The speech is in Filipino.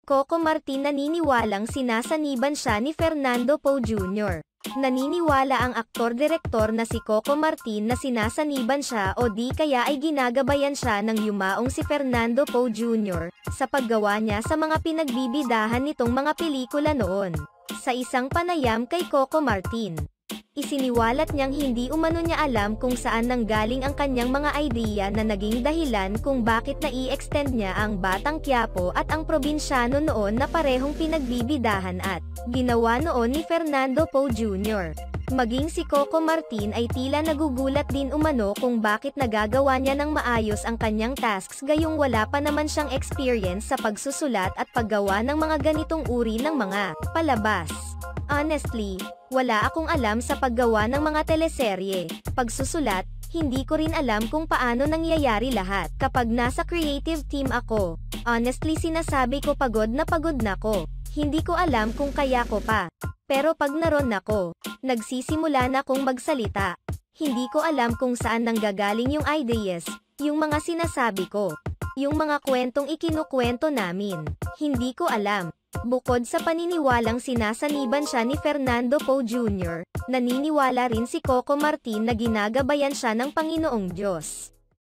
Coco Martin naniniwalang sinasaniban siya ni Fernando Poe Jr. Naniniwala ang aktor-direktor na si Coco Martin na sinasaniban siya o di kaya ay ginagabayan siya ng yumaong si Fernando Poe Jr. sa paggawa niya sa mga pinagbibidahan nitong mga pelikula noon. Sa isang panayam kay Coco Martin, isiniwalat niyang hindi umano niya alam kung saan nanggaling ang kanyang mga idea na naging dahilan kung bakit nai-extend niya ang Batang Quiapo at ang Probinsyano noon na parehong pinagbibidahan at ginawa noon ni Fernando Poe Jr. Maging si Coco Martin ay tila nagugulat din umano kung bakit nagagawa niya ng maayos ang kanyang tasks gayong wala pa naman siyang experience sa pagsusulat at paggawa ng mga ganitong uri ng mga palabas. Honestly, wala akong alam sa paggawa ng mga teleserye, pagsusulat, hindi ko rin alam kung paano nangyayari lahat. Kapag nasa creative team ako, honestly sinasabi ko pagod na ko. Hindi ko alam kung kaya ko pa. Pero pag naroon ako, nagsisimula na akong magsalita. Hindi ko alam kung saan nanggagaling yung ideas, yung mga sinasabi ko, yung mga kwentong ikinukwento namin. Hindi ko alam. Bukod sa paniniwalang sinasaniban siya ni Fernando Poe Jr., naniniwala rin si Coco Martin na ginagabayan siya ng Panginoong Diyos.